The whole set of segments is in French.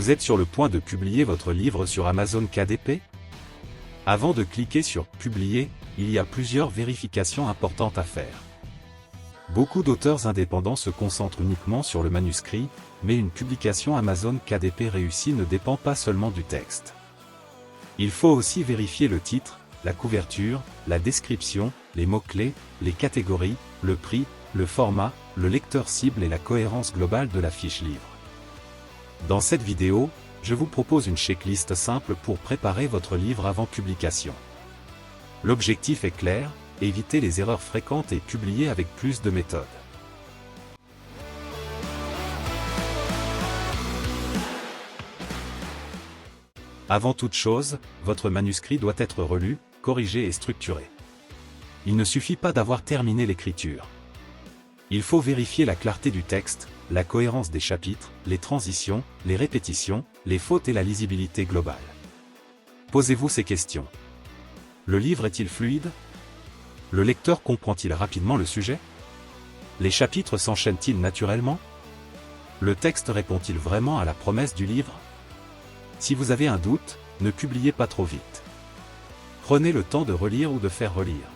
Vous êtes sur le point de publier votre livre sur Amazon KDP? Avant de cliquer sur « Publier », il y a plusieurs vérifications importantes à faire. Beaucoup d'auteurs indépendants se concentrent uniquement sur le manuscrit, mais une publication Amazon KDP réussie ne dépend pas seulement du texte. Il faut aussi vérifier le titre, la couverture, la description, les mots-clés, les catégories, le prix, le format, le lecteur cible et la cohérence globale de la fiche livre. Dans cette vidéo, je vous propose une checklist simple pour préparer votre livre avant publication. L'objectif est clair, éviter les erreurs fréquentes et publier avec plus de méthode. Avant toute chose, votre manuscrit doit être relu, corrigé et structuré. Il ne suffit pas d'avoir terminé l'écriture. Il faut vérifier la clarté du texte, la cohérence des chapitres, les transitions, les répétitions, les fautes et la lisibilité globale. Posez-vous ces questions. Le livre est-il fluide? Le lecteur comprend-il rapidement le sujet? Les chapitres s'enchaînent-ils naturellement? Le texte répond-il vraiment à la promesse du livre? Si vous avez un doute, ne publiez pas trop vite. Prenez le temps de relire ou de faire relire.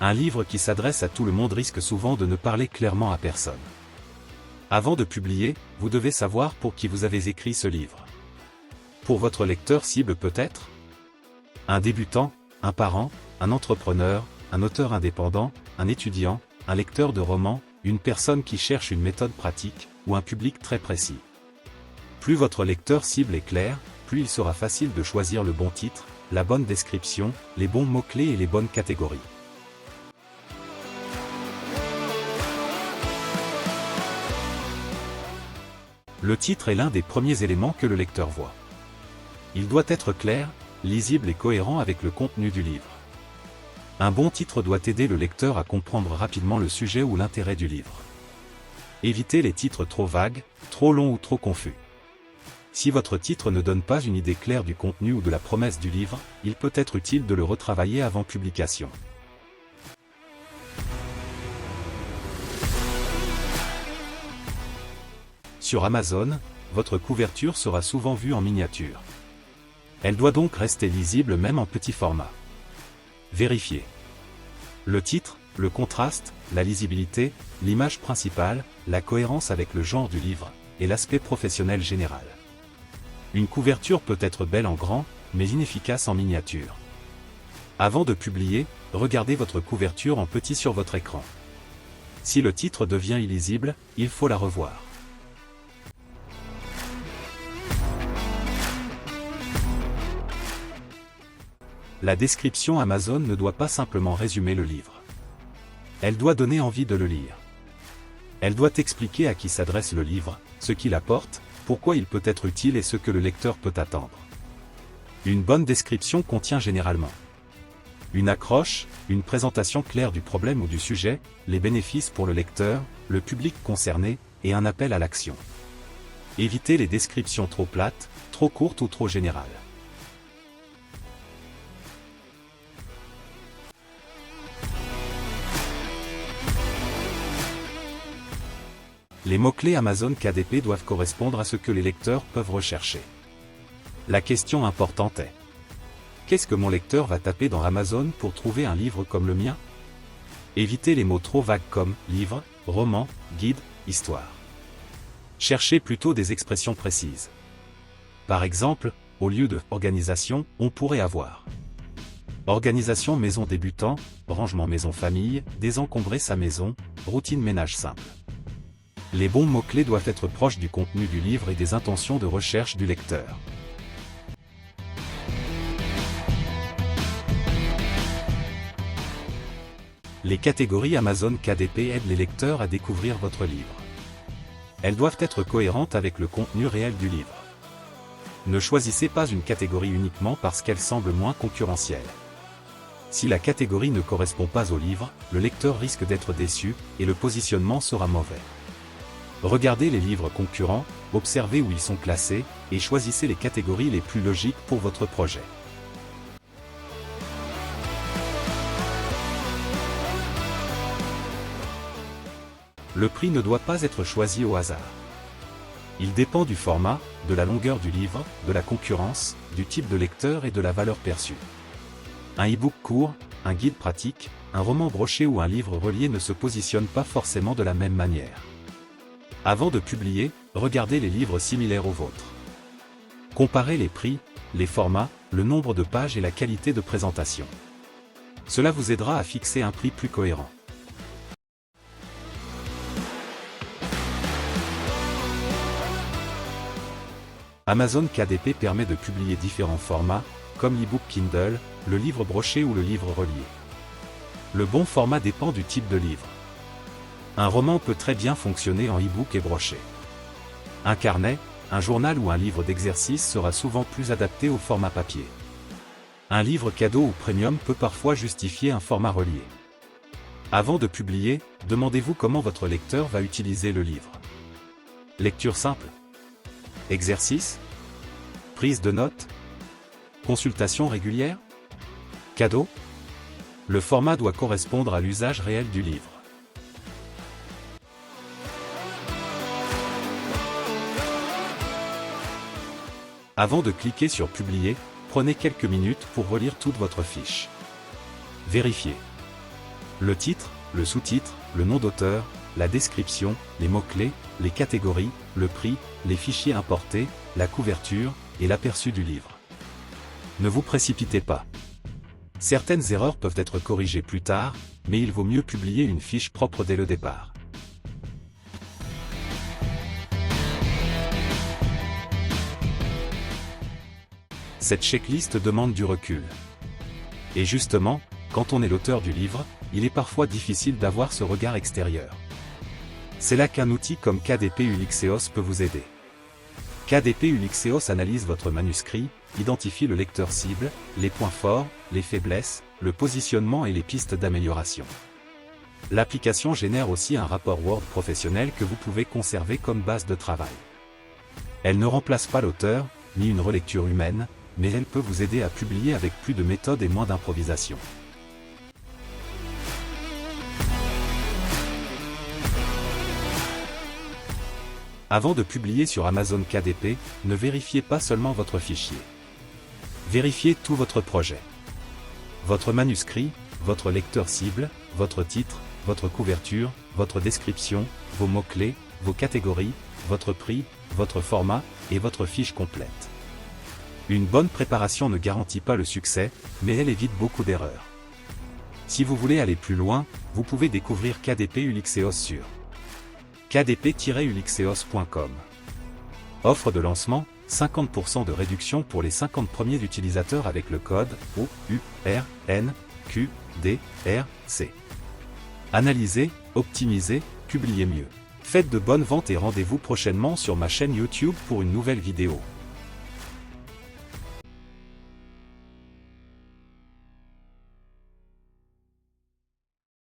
Un livre qui s'adresse à tout le monde risque souvent de ne parler clairement à personne. Avant de publier, vous devez savoir pour qui vous avez écrit ce livre. Pour votre lecteur cible peut-être? Un débutant, un parent, un entrepreneur, un auteur indépendant, un étudiant, un lecteur de romans, une personne qui cherche une méthode pratique, ou un public très précis. Plus votre lecteur cible est clair, plus il sera facile de choisir le bon titre, la bonne description, les bons mots-clés et les bonnes catégories. Le titre est l'un des premiers éléments que le lecteur voit. Il doit être clair, lisible et cohérent avec le contenu du livre. Un bon titre doit aider le lecteur à comprendre rapidement le sujet ou l'intérêt du livre. Évitez les titres trop vagues, trop longs ou trop confus. Si votre titre ne donne pas une idée claire du contenu ou de la promesse du livre, il peut être utile de le retravailler avant publication. Sur Amazon, votre couverture sera souvent vue en miniature. Elle doit donc rester lisible même en petit format. Vérifiez. Le titre, le contraste, la lisibilité, l'image principale, la cohérence avec le genre du livre, et l'aspect professionnel général. Une couverture peut être belle en grand, mais inefficace en miniature. Avant de publier, regardez votre couverture en petit sur votre écran. Si le titre devient illisible, il faut la revoir. La description Amazon ne doit pas simplement résumer le livre. Elle doit donner envie de le lire. Elle doit expliquer à qui s'adresse le livre, ce qu'il apporte, pourquoi il peut être utile et ce que le lecteur peut attendre. Une bonne description contient généralement une accroche, une présentation claire du problème ou du sujet, les bénéfices pour le lecteur, le public concerné, et un appel à l'action. Évitez les descriptions trop plates, trop courtes ou trop générales. Les mots-clés Amazon KDP doivent correspondre à ce que les lecteurs peuvent rechercher. La question importante est: qu'est-ce que mon lecteur va taper dans Amazon pour trouver un livre comme le mien? Évitez les mots trop vagues comme livre, roman, guide, histoire. Cherchez plutôt des expressions précises. Par exemple, au lieu de organisation, on pourrait avoir organisation maison débutant, rangement maison famille, désencombrer sa maison, routine ménage simple. Les bons mots-clés doivent être proches du contenu du livre et des intentions de recherche du lecteur. Les catégories Amazon KDP aident les lecteurs à découvrir votre livre. Elles doivent être cohérentes avec le contenu réel du livre. Ne choisissez pas une catégorie uniquement parce qu'elle semble moins concurrentielle. Si la catégorie ne correspond pas au livre, le lecteur risque d'être déçu, et le positionnement sera mauvais. Regardez les livres concurrents, observez où ils sont classés, et choisissez les catégories les plus logiques pour votre projet. Le prix ne doit pas être choisi au hasard. Il dépend du format, de la longueur du livre, de la concurrence, du type de lecteur et de la valeur perçue. Un e-book court, un guide pratique, un roman broché ou un livre relié ne se positionnent pas forcément de la même manière. Avant de publier, regardez les livres similaires aux vôtres. Comparez les prix, les formats, le nombre de pages et la qualité de présentation. Cela vous aidera à fixer un prix plus cohérent. Amazon KDP permet de publier différents formats, comme l'e-book Kindle, le livre broché ou le livre relié. Le bon format dépend du type de livre. Un roman peut très bien fonctionner en e-book et broché. Un carnet, un journal ou un livre d'exercice sera souvent plus adapté au format papier. Un livre cadeau ou premium peut parfois justifier un format relié. Avant de publier, demandez-vous comment votre lecteur va utiliser le livre. Lecture simple. Exercice. Prise de notes. Consultation régulière. Cadeau. Le format doit correspondre à l'usage réel du livre. Avant de cliquer sur Publier, prenez quelques minutes pour relire toute votre fiche. Vérifiez le titre, le sous-titre, le nom d'auteur, la description, les mots-clés, les catégories, le prix, les fichiers importés, la couverture et l'aperçu du livre. Ne vous précipitez pas. Certaines erreurs peuvent être corrigées plus tard, mais il vaut mieux publier une fiche propre dès le départ. Cette checklist demande du recul. Et justement, quand on est l'auteur du livre, il est parfois difficile d'avoir ce regard extérieur. C'est là qu'un outil comme KDP Ulixeos peut vous aider. KDP Ulixeos analyse votre manuscrit, identifie le lecteur cible, les points forts, les faiblesses, le positionnement et les pistes d'amélioration. L'application génère aussi un rapport Word professionnel que vous pouvez conserver comme base de travail. Elle ne remplace pas l'auteur, ni une relecture humaine, mais elle peut vous aider à publier avec plus de méthode et moins d'improvisation. Avant de publier sur Amazon KDP, ne vérifiez pas seulement votre fichier. Vérifiez tout votre projet. Votre manuscrit, votre lecteur cible, votre titre, votre couverture, votre description, vos mots-clés, vos catégories, votre prix, votre format, et votre fiche complète. Une bonne préparation ne garantit pas le succès, mais elle évite beaucoup d'erreurs. Si vous voulez aller plus loin, vous pouvez découvrir KDP Ulixeos sur kdp-ulixeos.com. Offre de lancement, 50% de réduction pour les 50 premiers utilisateurs avec le code OURNQDRC. Analysez, optimisez, publiez mieux. Faites de bonnes ventes et rendez-vous prochainement sur ma chaîne YouTube pour une nouvelle vidéo.